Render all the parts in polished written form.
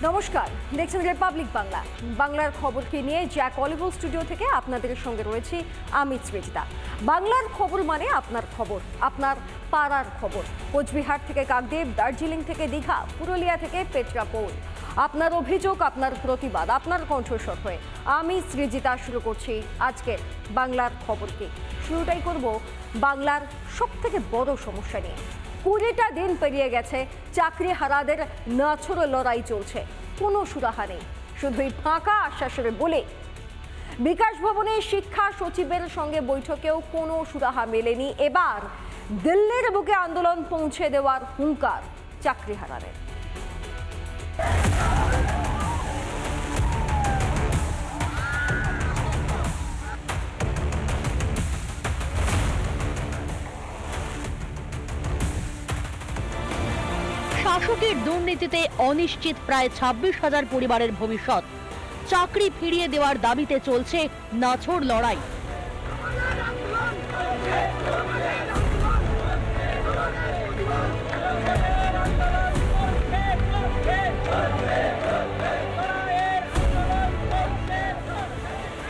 নমস্কার, দেখছেন রিপাবলিক বাংলা। বাংলার খবরকে নিয়ে জ্যাক অলিভল স্টুডিও থেকে আপনাদের সঙ্গে রয়েছি আমি শ্রীজিতা। বাংলার খবর মানে আপনার খবর, আপনার পাড়ার খবর। কোচবিহার থেকে কাকদ্বীপ, দার্জিলিং থেকে দীঘা, পুরুলিয়া থেকে পেট্রাপোল। আপনার অভিযোগ, আপনার প্রতিবাদ, আপনার কণ্ঠস্বর হয়ে আমি শ্রীজিতা শুরু করছি আজকের বাংলার খবরকে। শুরুটাই করব বাংলার সবথেকে বড় সমস্যা নিয়ে। 20টা দিন পেরিয়ে গেছে, চাকরি হারাদের নাছোড় লড়াই চলছে, কোনো সুরাহা নেই, শুধুই ফাঁকা আশ্বাসের বলে। বিকাশ ভবনে শিক্ষা সচিবের সঙ্গে বৈঠকেও কোনো সুরাহা মেলেনি। এবার দিল্লির বুকে আন্দোলন পৌঁছে দেওয়ার হুঙ্কার চাকরি হারাদের। শাসকের দুর্নীতিতে অনিশ্চিত প্রায় 26,000 পরিবারের ভবিষ্যৎ। চাকরি ফিরিয়ে দেওয়ার দাবিতে চলছে নাছোড় লড়াই।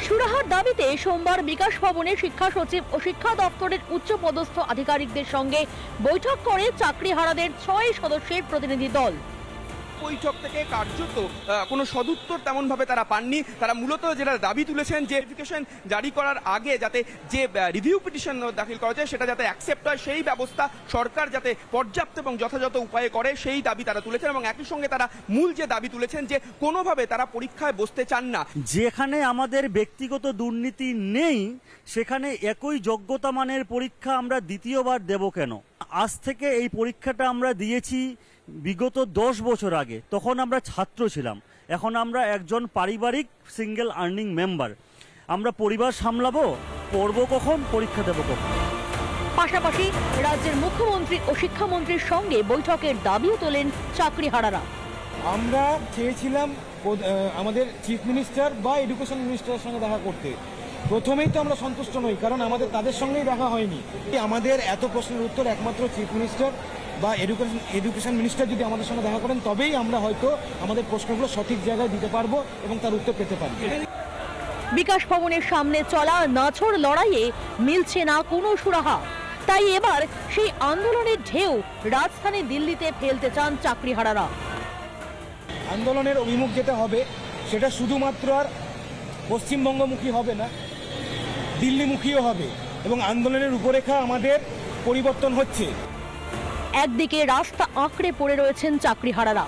সুরাহার দাবিতে সোমবার বিকাশ ভবনে শিক্ষা সচিব ও শিক্ষা দপ্তরের উচ্চপদস্থ আধিকারিকদের সঙ্গে বৈঠক করে চাকরিহারাদের 6 সদস্যের প্রতিনিধি দল। বৈঠক থেকে কার্যত কোনো সদুত্তর তেমন ভাবে তারা পাননি। তারা মূলত যেটা দাবি তুলেছেন যে ভেরিফিকেশন জারি করার আগে যাতে যে রিভিউ পিটিশন দাখিল করা যায় সেটা যাতে অ্যাকসেপ্ট হয়, সেই ব্যবস্থা সরকার যাতে পর্যাপ্ত এবং যথাযথ উপায়ে করে, সেই দাবি তারা তুলেছেন। এবং একই সঙ্গে তারা মূল যে দাবি তুলেছেন যে কোনোভাবে তারা পরীক্ষায় বসতে চান না। যেখানে আমাদের ব্যক্তিগত দুর্নীতি নেই সেখানে একই যোগ্যতা মানের পরীক্ষা আমরা দ্বিতীয়বার দেব কেন? আজ থেকে এই পরীক্ষাটা আমরা দিয়েছি বিগত 10 বছর আগে, তখন আমরা ছাত্র ছিলাম। এখন আমরা একজন পারিবারিক সিঙ্গেল আর্নিং মেম্বার। আমরা পরিবার সামলাবো, পড়বো কখন, পরীক্ষা দেবো কখন? পাশাপাশি রাজ্যের মুখ্যমন্ত্রী ও শিক্ষামন্ত্রীর সঙ্গে বৈঠকের দাবিও তোলেন চাকরিহারারা। আমরা চেয়েছিলাম আমাদের চিফ মিনিস্টার বা এডুকেশন মিনিস্টারের সঙ্গে দেখা করতে। প্রথমেই তো আমরা সন্তুষ্ট নই, কারণ আমাদের তাদের সঙ্গেই দেখা হয়নি। আমাদের এত প্রশ্নের উত্তর একমাত্র চিফ মিনিস্টার বা এডুকেশন মিনিস্টার যদি আমাদের সঙ্গে দেখা করেন তবেই আমরা হয়তো আমাদের প্রশ্নগুলো সঠিক জায়গায় দিতে পারবো এবং তার উত্তর পেতে পারবো। বিকাশ ভবনের সামনে চলা নাছোড় লড়াইয়ে মিলছে না কোনো সুরাহা। তাই এবার সেই আন্দোলনের ঢেউ রাজধানী দিল্লিতে ফেলতে চান চাকরিহারারা। আন্দোলনের অভিমুখ যেটা হবে সেটা শুধুমাত্র আর পশ্চিমবঙ্গমুখী হবে না, দিল্লিমুখীও হবে, এবং আন্দোলনের রূপরেখা আমাদের পরিবর্তন হচ্ছে। একদিকে রাস্তা আঁকড়ে পড়ে রয়েছেন চাকরিহারারা,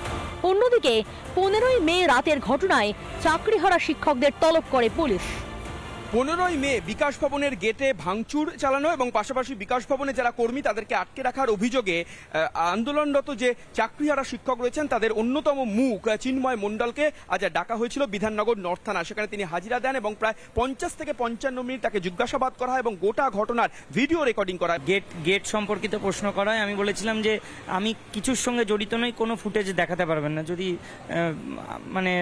অন্যদিকে 15ই মে রাতের ঘটনায় চাকরিহারা শিক্ষকদের তলব করে পুলিশ। 15ই মে বিকাশ ভবনের গেটে ভাঙচুর চালানো এবং পাশাপাশি বিকাশ ভবনে যারা কর্মী তাদেরকে আটকে রাখার অভিযোগে আন্দোলনরত যে চাকরিহারা শিক্ষক রয়েছেন তাদের অন্যতম মুখ চিন্ময় মণ্ডলকে আজ ডাকা হয়েছিল বিধাননগর নর্থ থানা। সেখানে তিনি হাজিরা দেন এবং প্রায় 50 থেকে 55 মিনিট তাকে জিজ্ঞাসাবাদ করা হয় এবং গোটা ঘটনার ভিডিও রেকর্ডিং করা হয়। গেট সম্পর্কিত প্রশ্ন করা হয়। আমি বলেছিলাম যে আমি কিছুর সঙ্গে জড়িত নই, কোনো ফুটেজ দেখাতে পারবেন না। যদি মানে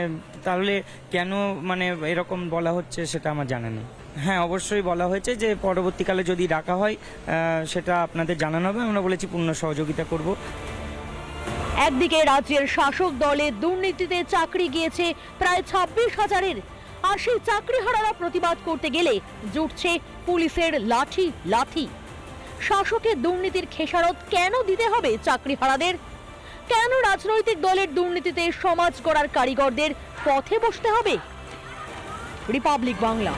তাহলে কেন মানে এরকম বলা হচ্ছে সেটা আমার জানা নেই। হ্যাঁ, অবশ্যই বলা হয়েছে যে পরবর্তীকালে যদি ডাকা হয় সেটা আপনাদের জানানো হবে। আমরা বলেছি পূর্ণ সহযোগিতা করব। একদিকে রাজ্যের শাসক দলের দুর্নীতিতে চাকরি গিয়েছে প্রায় 26,000-এর, আর সেই চাকরিহারারা প্রতিবাদ করতে গেলে জুটছে পুলিশের লাঠি। শাসকের দুর্নীতির খেসারত কেন দিতে হবে চাকরিহারাদের? কেন রাজনৈতিক দলের দুর্নীতিতে সমাজ গড়ার কারিগরদের পথে বসতে হবে? রিপাবলিক বাংলা।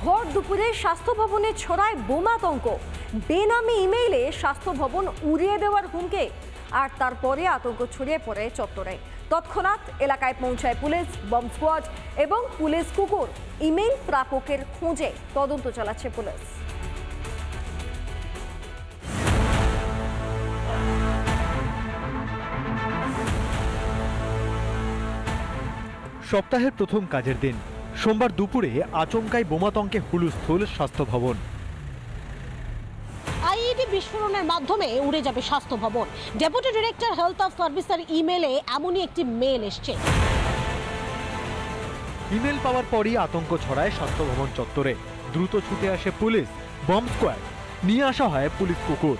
ভোর দুপুরে স্বাস্থ্য ভবনে ছড়ায় বোমাতঙ্ক, বেনামি ইমেইলে স্বাস্থ্য ভবন উড়িয়ে দেওয়ার হুমকি, আর তারপরে আতঙ্ক ছড়িয়ে পড়ে চত্বরে। তৎক্ষণাৎ এলাকায় পৌঁছায় পুলিশ, বম্ব স্কোয়াড এবং পুলিশ কুকুর। ইমেইল প্রাপকের খোঁজে তদন্ত চালাচ্ছে পুলিশ। সপ্তাহের প্রথম কাজের দিন সোমবার দুপুরে আচমকাই বোমাতঙ্কে হুলস্থুল স্বাস্থ্য ভবন। আইইডি বিস্ফোরণের মাধ্যমে উড়ে যাবে স্বাস্থ্য ভবন। ডেপুটি ডিরেক্টর হেলথ অফ সার্ভিসের ইমেলে এমনই একটি মেল এসছে। ইমেল পাওয়ার পরই আতঙ্ক ছড়ায় স্বাস্থ্য ভবন চত্বরে। দ্রুত ছুটে আসে পুলিশ, বম্ব স্কোয়াড, নিয়ে আসা হয় পুলিশ কুকুর।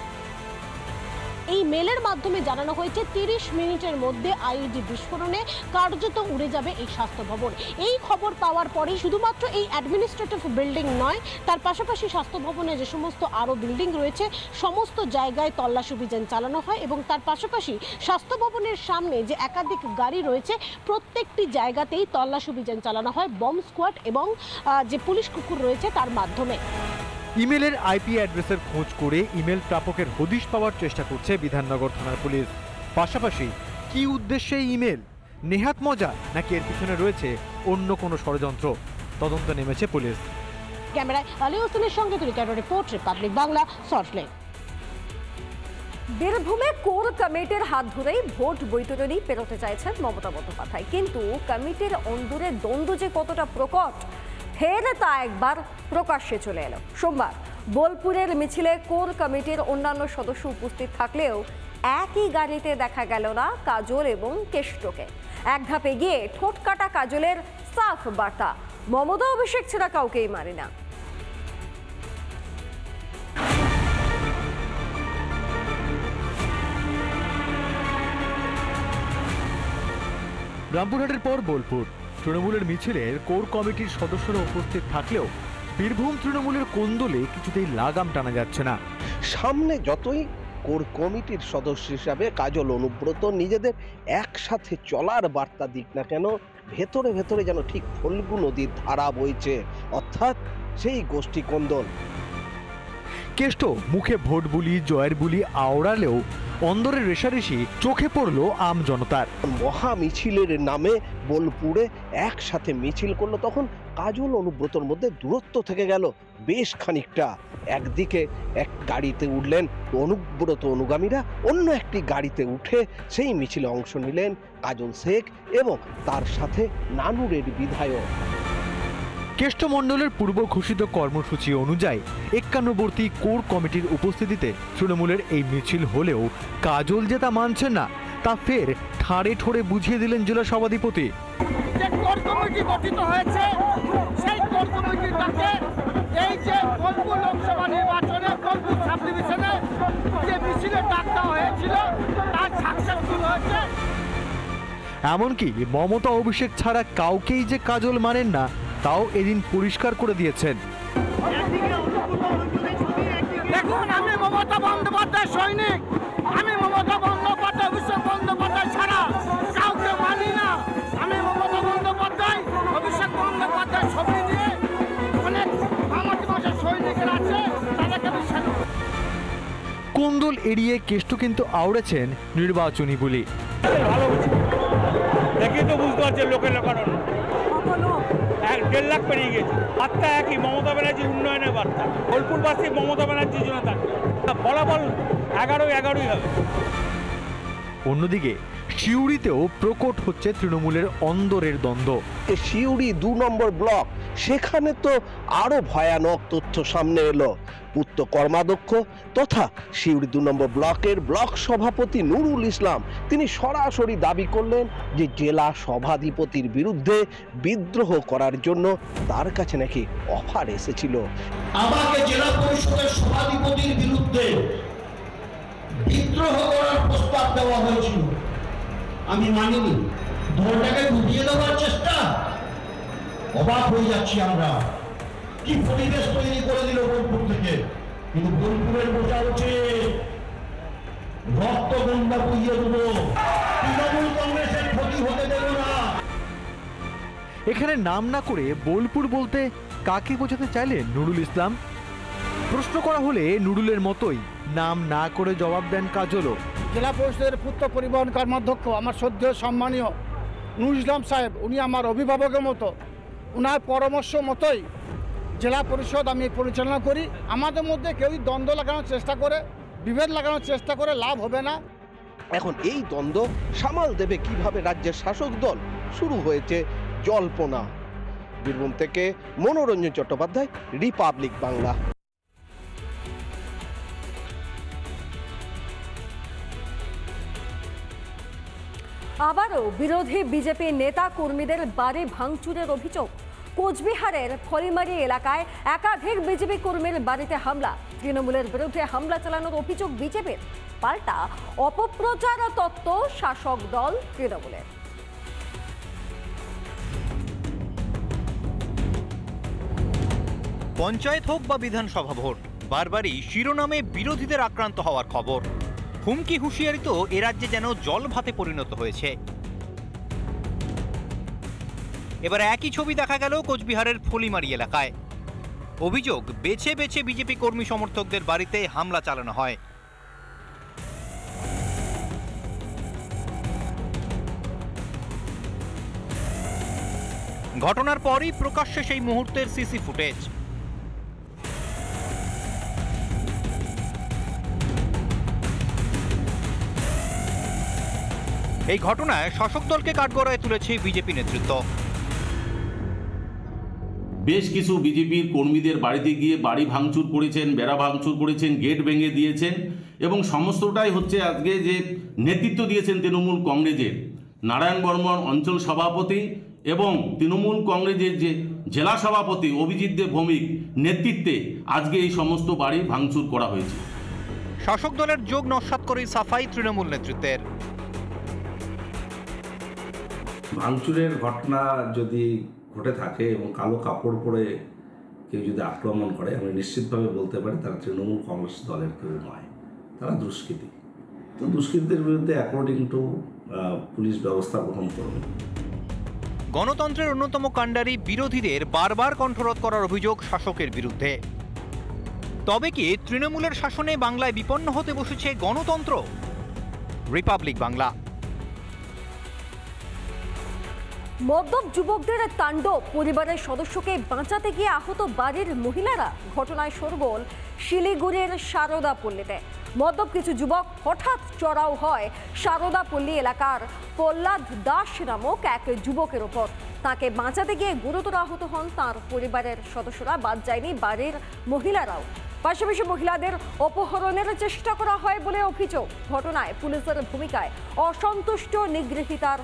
এই মেলের মাধ্যমে জানানো হয়েছে 30 মিনিটের মধ্যে আইইডি বিস্ফোরণে কার্যত উড়ে যাবে এই স্বাস্থ্য ভবন। এই খবর পাওয়ার পরেই শুধুমাত্র এই অ্যাডমিনিস্ট্রেটিভ বিল্ডিং নয়, তার পাশাপাশি স্বাস্থ্য ভবনে যে সমস্ত আরও বিল্ডিং রয়েছে সমস্ত জায়গায় তল্লাশি অভিযান চালানো হয় এবং তার পাশাপাশি স্বাস্থ্য ভবনের সামনে যে একাধিক গাড়ি রয়েছে প্রত্যেকটি জায়গাতেই তল্লাশি অভিযান চালানো হয় বম্ব স্কোয়াড এবং যে পুলিশ কুকুর রয়েছে তার মাধ্যমে। ইমেলের আইপি অ্যাড্রেসের খোঁজ করে ইমেল প্রাপকের হদিশ পাওয়ার চেষ্টা করছে বিধাননগর থানার পুলিশ। পাশাপাশি কি উদ্দেশ্যে ইমেল, নেহাত মজা নাকি এর পিছনে রয়েছে অন্য কোনো ষড়যন্ত্র, তদন্ত নেমেছে পুলিশ। ক্যামেরায় আলী হোসেনের সঙ্গে রিপোর্ট, রিপাবলিক বাংলা, সল্টলেক। বীরভূমে কোর কমিটির হাত ধরেই ভোট বৈতরণী পেরোতে চাইছেন মমতা বন্দ্যোপাধ্যায়, কিন্তু কমিটির অন্দরে দ্বন্দ্ব যে কতটা প্রকট ফের তা একবার প্রকাশ্যে চলে এলো। সোমবার বোলপুরের মিছিলে কোর কমিটির অন্যান্য সদস্য উপস্থিত থাকলেও একই গাড়িতে দেখা গেল না কাজল এবং কেষ্টকে। এক ধাপ এগিয়ে ঠোঁট কাটা কাজলের সাফ বার্তা, মমতা অভিষেক ছাড়া কাউকেই মারে না। রামপুরহাটের পর বোলপুর তৃণমূলের মিছিলের কোর কমিটির সদস্যরা উপস্থিত থাকলেও বীরভূম তৃণমূলের কোন্দলে কিছুতেই লাগাম টানা যাচ্ছে না। সামনে যতই কোর কমিটির সদস্য হিসাবে কাজল অনুব্রত নিজেদের একসাথে চলার বার্তা দিক না কেন, ভেতরে ভেতরে যেন ঠিক ফল্গু নদীর ধারা বইছে, অর্থাৎ সেই গোষ্ঠী কোন্দল। কেষ্ট মুখে ভোট বুলি, জয়ের বুলি আওড়ালেও অন্দরের রেশারেশি চোখে পড়ল আম জনতার। মহা মিছিলের নামে বোলপুরে একসাথে মিছিল করলো, তখন কাজল অনুব্রতর মধ্যে দূরত্ব থেকে গেল বেশ খানিকটা। একদিকে এক গাড়িতে উঠলেন অনুব্রত অনুগামীরা, অন্য একটি গাড়িতে উঠে সেই মিছিলে অংশ নিলেন কাজল শেখ এবং তার সাথে নানুরের বিধায়ক। কেষ্টমণ্ডলের পূর্ব ঘোষিত কর্মসূচি অনুযায়ী 51বর্তী কোর কমিটির উপস্থিতিতে তৃণমূলের এই মিছিল হলেও কাজল যে তা মানছেন না, তা ফের ঠাড়ে ঠোড়ে বুঝিয়ে দিলেন জেলা সভাধিপতি। যে কোর কমিটি গঠিত হয়েছে সেই কোর কমিটিটাকে এই যে বোলপুর লোকসভা নির্বাচনে বোলপুর সাব ডিভিশনে যে মিছিলে ডাক দেওয়া হয়েছিল তার সাকসেসফুল হয়েছে। এমনকি মমতা অভিষেক ছাড়া কাউকেই যে কাজল মানেন না তাও এদিন পরিষ্কার করে দিয়েছেন। দেখুন, আমি মমতা বন্দ্যোপাধ্যায় সৈনিক, আমি মমতা বন্দ্যোপাধ্যায় অভিষেক বন্দ্যোপাধ্যায় ছাড়া কাউকে মানি না। আমি মমতা বন্দ্যোপাধ্যায় অভিষেক বন্দ্যোপাধ্যায় ছবি দিয়ে অনেক আমাদের মাঝে সৈনিকের আছে, তাদেরকে বিশ্বাস। কোন্দল এড়িয়ে কেষ্ট কিন্তু আওড়েছেন নির্বাচনী বলি। ভালো দেখেই তো বুঝতে পারছেন লোকের কারণ 1.5 লাখ পেরিয়ে গেছে। বার্তা একই, মমতা ব্যানার্জি উন্নয়নের বার্তা। বোলপুরবাসী মমতা ব্যানার্জির জন্য থাকবে, ফলাফল 11-11ই হবে। অন্যদিকে সিউড়িতেও প্রকট হচ্ছে তৃণমূলের অন্দরের দ্বন্দ্ব। সিউড়ি 2 নম্বর ব্লক, সেখানে তো আরো ভয়ানক তথ্য সামনে এলো। পূর্ত কর্মাধ্যক্ষ তথা সিউড়ি 2 নম্বর ব্লকের ব্লক সভাপতি নুরুল ইসলাম তিনি সরাসরি দাবি করলেন যে জেলা সভাধিপতির বিরুদ্ধে বিদ্রোহ করার জন্য তার কাছে নাকি অফার এসেছিল। আমাকে জেলা পরিষদের সভাধিপতির বিরুদ্ধে বিদ্রোহ করার প্রস্তাব দেওয়া হয়েছিল, আমি মানিনি। দলটাকে ডুবিয়ে দেওয়ার চেষ্টা, অবাক হয়ে যাচ্ছি আমরা। কি পরিবেশ তৈরি করে দিল বোলপুর থেকে। কিন্তু বোলপুরের বোঝা উচিত, রক্ত গঙ্গা বইয়ে দেব, তৃণমূল কংগ্রেসের ক্ষতি হতে দেব না। এখানে নাম না করে বোলপুর বলতে কাকে বোঝাতে চাইলেন নুরুল ইসলাম? প্রশ্ন করা হলে নুরুলের মতোই নাম না করে জবাব দেন কাজলও। জেলা পরিষদের পূর্ত পরিবহন কর্মাধ্যক্ষ আমার শ্রদ্ধেয় সম্মানীয় নুরুল ইসলাম সাহেব, উনি আমার অভিভাবকের মতো, ওনার পরামর্শ মতোই জেলা পরিষদ আমি পরিচালনা করি। আমাদের মধ্যে কেউই দ্বন্দ্ব লাগানোর চেষ্টা করে, বিভেদ লাগানোর চেষ্টা করে লাভ হবে না। এখন এই দ্বন্দ্ব সামাল দেবে কিভাবে রাজ্যের শাসক দল? শুরু হয়েছে জল্পনা। বীরভূম থেকে মনোরঞ্জন চট্টোপাধ্যায়, রিপাবলিক বাংলা। আবারও বিরোধী বিজেপি নেতা কর্মীদের বাড়ি ভাঙচুরের অভিযোগ। কোচবিহারের ফলিমারি এলাকায় একাধিক বিজেপি কর্মীর বাড়িতে হামলা। তৃণমূলের বিরুদ্ধে হামলা চালানোর অভিযোগ বিজেপির, পাল্টা অপপ্রচার তত্ত্ব শাসক দল তৃণমূলের। পঞ্চায়েত হোক বা বিধানসভা ভোট, বারবারই শিরোনামে বিরোধীদের আক্রান্ত হওয়ার খবর। হুমকি হুঁশিয়ারি তো এ রাজ্যে যেন জল ভাতে পরিণত হয়েছে। এবার একই ছবি দেখা গেল কোচবিহারের ফলিমারি এলাকায়। অভিযোগ, বেছে বেছে বিজেপি কর্মী সমর্থকদের বাড়িতে হামলা চালানো হয়। ঘটনার পরই প্রকাশ্যে সেই মুহূর্তের সিসি ফুটেজ। এই ঘটনায় শাসক দলকে কাঠগড়ায় তুলেছে বিজেপি নেতৃত্ব। বেশ কিছু বিজেপির কর্মীদের বাড়িতে গিয়ে বাড়ি ভাঙচুর করেছেন, বেড়া ভাঙচুর করেছেন, গেট ভেঙে দিয়েছেন এবং সমস্তটাই হচ্ছে আজকে যে নেতৃত্ব দিয়েছেন তৃণমূল কংগ্রেসের নারায়ণ বর্মন অঞ্চল সভাপতি এবং তৃণমূল কংগ্রেসের যে জেলা সভাপতি অভিজিৎ দেব ভৌমিক নেতৃত্বে আজকে এই সমস্ত বাড়ি ভাঙচুর করা হয়েছে। শাসক দলের যোগ নস্যাৎ করে সাফাই তৃণমূল নেতৃত্বের। ভাঙচুরের ঘটনা যদি ঘটে থাকে এবং কালো কাপড় পরে কেউ যদি আক্রমণ করে, আমি নিশ্চিতভাবে বলতে পারি তারা তৃণমূল কংগ্রেস দলের কেউ নয়, তারা দুষ্কৃতী। তো দুষ্কৃতীদের বিরুদ্ধে অ্যাকর্ডিং টু পুলিশ ব্যবস্থা গ্রহণ করবে। গণতন্ত্রের অন্যতম কাণ্ডারি বিরোধীদের বারবার কণ্ঠরোধ করার অভিযোগ শাসকের বিরুদ্ধে। তবে কি তৃণমূলের শাসনে বাংলায় বিপন্ন হতে বসেছে গণতন্ত্র? রিপাবলিক বাংলা। মদ্যপ যুবকদের তাণ্ডব, পরিবারের সদস্যকে বাঁচাতে গিয়ে আহত বাড়ির মহিলারা। ঘটনায় শোরগোল শিলিগুড়ির সারদাপল্লীতে। মদ্যপ কিছু যুবক হঠাৎ চড়াও হয় সারদাপল্লী এলাকার প্রহ্লাদ দাস নামক এক যুবকের ওপর। তাকে বাঁচাতে গিয়ে গুরুতর আহত হন তার পরিবারের সদস্যরা, বাদ যায়নি বাড়ির মহিলারাও। পাশাপাশি মহিলাদের অপহরণের চেষ্টা করা হয় বলে অভিযোগ। ঘটনায় পুলিশের ভূমিকায় অসন্তুষ্ট নিগৃহীতার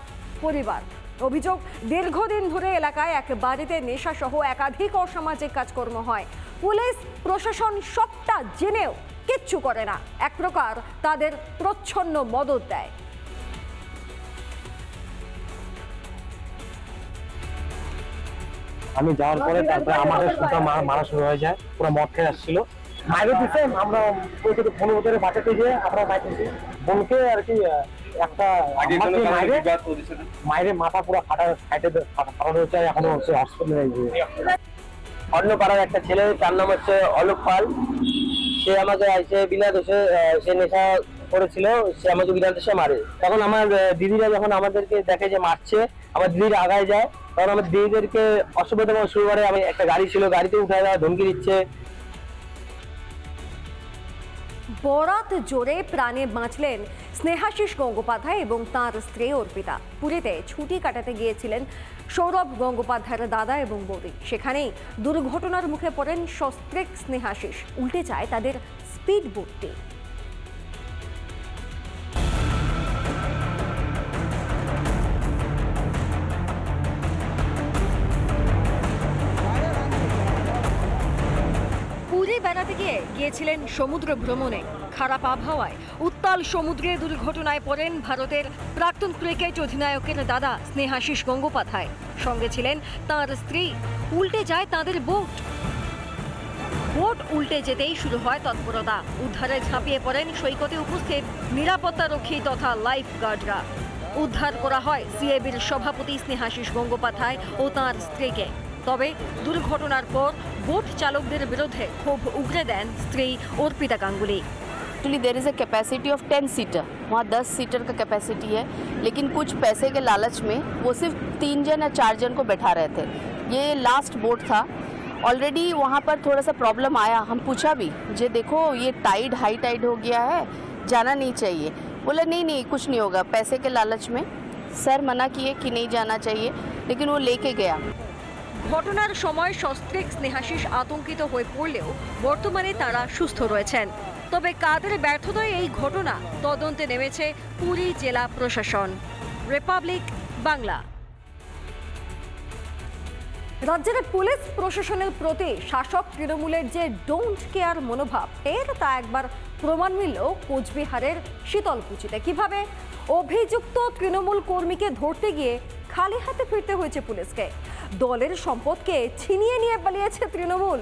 পরিবার। অভিযোগ, দীর্ঘদিন ধরে এলাকায় এক বাড়িতে নেশাসহ একাধিক অসামাজিক কাজকর্ম হয়। পুলিশ প্রশাসন সবটা জেনেও কিচ্ছু করে না, এক প্রকার তাদের প্রচ্ছন্ন মদত দেয়। আমি যাওয়ার পরে তারপরে আমাদের সাথে মারা শুরু হয়ে যায়। পুরো মদ খেয়ে আসছিল, মাইরে দিচ্ছে। আমরা ফোন করে বাঁচাতে গিয়ে আমরা বাঁচেছি বোনকে আর কি। একটা মায়ের মাথা পুরো ফাটানো হয়েছে, এখনো হচ্ছে হসপিটালে। অন্য পাড়ার একটা ছেলে, তার নাম হচ্ছে অলোক পাল। সে আমাকে এসে বিনা দোষে, সে নেশা করেছিল, সে আমাকে বিনা দোষে মারে। তখন আমার দিদিরা যখন আমাদেরকে দেখে যে মারছে, আমার দিদিরা আগায় যায়। তখন আমার দিদিদেরকে অসুবিধা শুরু করে। আমি একটা গাড়ি ছিল, গাড়িতে উঠে দেওয়া, ধমকি দিচ্ছে। বরাত জোরে প্রাণে বাঁচলেন স্নেহাশিস গঙ্গোপাধ্যায় এবং তাঁর স্ত্রী অর্পিতা। পুরীতে ছুটি কাটাতে গিয়েছিলেন সৌরভ গঙ্গোপাধ্যায়ের দাদা এবং বৌদি। সেখানেই দুর্ঘটনার মুখে পড়েন সস্ত্রীক স্নেহাশিস। উল্টে যায় তাদের স্পিড বোটটি। বেড়াতে গিয়েছিলেন সমুদ্র ভ্রমণে। খারাপ আবহাওয়ায় উত্তাল সমুদ্রে দুর্ঘটনায় পড়েন ভারতের প্রাক্তন ক্রিকেট অধিনায়কের দাদা স্নেহাশিস গঙ্গোপাধ্যায়। সঙ্গে ছিলেন তাঁর স্ত্রী। উল্টে যায় তাঁদের বোট। বোট উল্টে যেতেই শুরু হয় তৎপরতা। উদ্ধারে ঝাঁপিয়ে পড়েন সৈকতে উপস্থিত নিরাপত্তারক্ষী তথা লাইফ গার্ডরা। উদ্ধার করা হয় সিএবির সভাপতি স্নেহাশিস গঙ্গোপাধ্যায় ও তাঁর স্ত্রীকে। তবে দুর্ঘটনার পর बोट चालकদের বিরুদ্ধে ক্ষোভ উগরে দেন স্ত্রী Arpita Ganguly. Actually there is a capacity of 10 seater, वहाँ 10 सीटर का कैपेसिटी है, लेकिन कुछ पैसे के लालच में वो सिर्फ 3 जन या 4 जन को बैठा रहे थे। ये लास्ट बोट था। ऑलरेडी वहाँ पर थोड़ा सा प्रॉब्लम आया। हम पूछा भी जे देखो ये टाइड हाई टाइड हो गया है, जाना नहीं चाहिए। बोले नहीं नहीं कुछ नहीं होगा। पैसे के लालच में सर मना किए कि नहीं जाना चाहिए, लेकिन वो लेके गया। ঘটনার সময় সস্ত্রীক স্নেহাশিস আতঙ্কিত হয়ে পড়লেও বর্তমানে তারা সুস্থ রয়েছেন। তবে কাদের ব্যর্থতায় এই ঘটনা, তদন্তে নেমেছে পুরী জেলা প্রশাসন। রিপাবলিক বাংলা। রাজ্যের পুলিশ প্রশাসনের প্রতি শাসক তৃণমূলের যে ডোন্ট কেয়ার মনোভাব তা একবার প্রমাণ মিলল কোচবিহারের শীতলকুচিতে। কিভাবে অভিযুক্ত তৃণমূল কর্মীকে ধরতে গিয়ে খালি হাতে ফিরতে হয়েছে পুলিশকে। দলের সম্পদকে ছিনিয়ে নিয়ে পালিয়েছে তৃণমূল।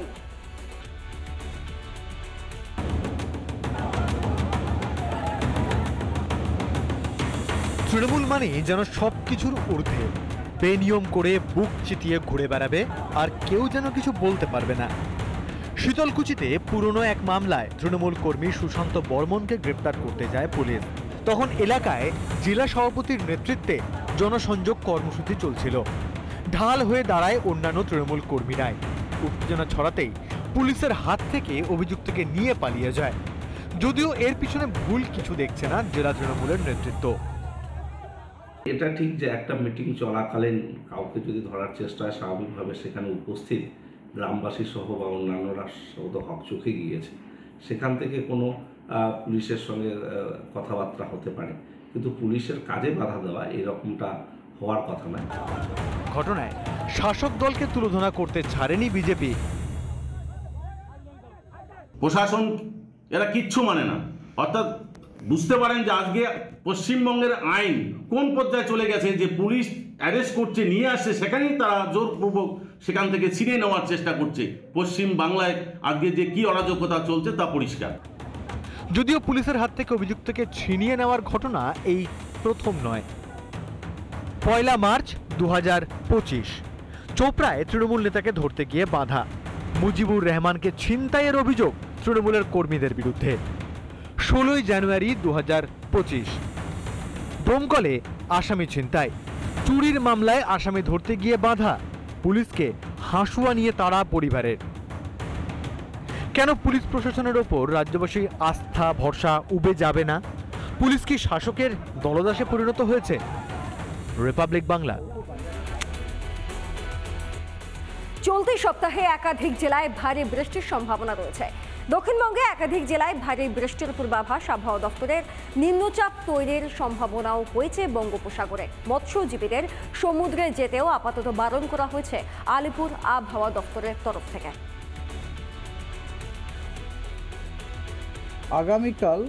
তৃণমূল মানে যেন সবকিছুর ঊর্ধ্বে, বেনিয়ম করে বুক চিতিয়ে ঘুরে বেড়াবে আর কেউ যেন কিছু বলতে পারবে না। শীতলকুচিতে পুরনো এক মামলায় তৃণমূল কর্মী সুশান্ত বর্মনকে গ্রেপ্তার করতে যায় পুলিশ। তখন এলাকায় জেলা সভাপতির নেতৃত্বে জনসংযোগ কর্মসূচি চলছিল। ঢাল হয়ে দাঁড়ায় অন্যান্য তৃণমূল কর্মীরাই। উত্তেজনা ছড়াতেই পুলিশের হাত থেকে অভিযুক্তকে নিয়ে পালিয়ে যায়। যদিও এর পিছনে ভুল কিছু দেখছে না জেলা তৃণমূলের নেতৃত্ব। এটা ঠিক যে একটা মিটিং চলাকালীন কাউকে যদি ধরার চেষ্টা হয়, স্বাভাবিকভাবে সেখানে উপস্থিত গ্রামবাসী সহ বা অন্যান্যরা সহ হকচকে গিয়েছে। সেখান থেকে কোনো পুলিশের সঙ্গে কথাবার্তা হতে পারে, কিন্তু পুলিশের কাজে বাধা দেওয়া এরকমটা হওয়ার কথা নয়। ঘটনায় শাসক দলকে তুলোধনা করতে ছাড়েনি বিজেপি। প্রশাসন এরা কিচ্ছু মানে না, অর্থাৎ বুঝতে পারেন যে আজকে পশ্চিমবঙ্গের আইন কোন পর্যায়ে চলে গেছে, যে পুলিশ অ্যারেস্ট করছে, নিয়ে আসছে, সেখানেই তারা জোরপূর্বক সেখান থেকে ছিনিয়ে নেওয়ার চেষ্টা করছে। পশ্চিম বাংলায় আজকে যে কি অরাজকতা চলছে তা পরিষ্কার। যদিও পুলিশের হাত থেকে অভিযুক্তকে ছিনিয়ে নেওয়ার ঘটনা এই প্রথম নয়। 1 মার্চ 2025 চোপড়ায় তৃণমূল নেতাকে ধরতে গিয়ে বাধা। মুজিবুর রহমানকে ছিনতাইয়ের অভিযোগ তৃণমূলের কর্মীদের বিরুদ্ধে। 16 জানুয়ারি 2025 ডোমকলে আসামি ছিনতাই। চুরির মামলায় আসামি ধরতে গিয়ে বাধা। পুলিশকে হাসুয়া নিয়ে তাড়া পরিবারের। কেন পুলিশ প্রশাসনের ওপর রাজ্যবাসী আস্থা ভরসা উবে যাবে না? পুলিশ কি শাসকের দলদাসে পরিণত হয়েছে? রিপাবলিক বাংলা। চলতি সপ্তাহে একাধিক জেলায় ভারী বৃষ্টির সম্ভাবনা রয়েছে। দক্ষিণবঙ্গে একাধিক জেলায় ভারী বৃষ্টির পূর্বাভাস আবহাওয়া দপ্তরের। নিম্নচাপ তৈরির সম্ভাবনাও হয়েছে বঙ্গোপসাগরে। মৎস্যজীবীদের সমুদ্রে যেতেও আপাতত বারণ করা হয়েছে আলিপুর আবহাওয়া দপ্তরের তরফ থেকে। আগামীকাল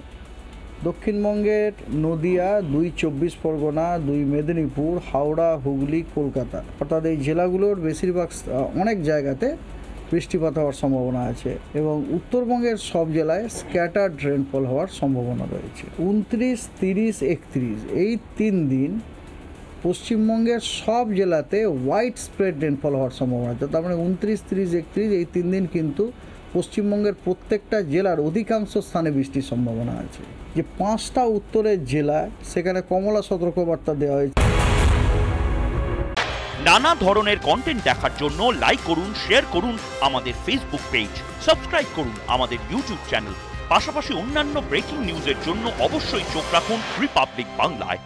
দক্ষিণবঙ্গের নদিয়া, 2 24 পরগনা, 2 মেদিনীপুর, হাওড়া, হুগলি, কলকাতা অর্থাৎ এই জেলাগুলোর বেশিরভাগ অনেক জায়গাতে বৃষ্টিপাত হওয়ার সম্ভাবনা আছে এবং উত্তরবঙ্গের সব জেলায় স্ক্যাটার্ড রেনফল হওয়ার সম্ভাবনা রয়েছে। 29, 30, 31 এই 3 দিন পশ্চিমবঙ্গের সব জেলাতে হোয়াইট স্প্রেড রেনফল হওয়ার সম্ভাবনা আছে। তার মানে 29, 30, 31 এই 3 দিন কিন্তু পশ্চিমবঙ্গের প্রত্যেকটা জেলার অধিকাংশ স্থানে বৃষ্টির সম্ভাবনা আছে। যে 5টা উত্তরের জেলা সেখানে কমলা সতর্কবার্তা দেওয়া হয়েছে। নানা ধরনের কন্টেন্ট দেখার জন্য লাইক করুন, শেয়ার করুন আমাদের ফেসবুক পেজ, সাবস্ক্রাইব করুন আমাদের ইউটিউব চ্যানেল। পাশাপাশি অন্যান্য ব্রেকিং নিউজের জন্য অবশ্যই চোখ রাখুন রিপাবলিক বাংলায়।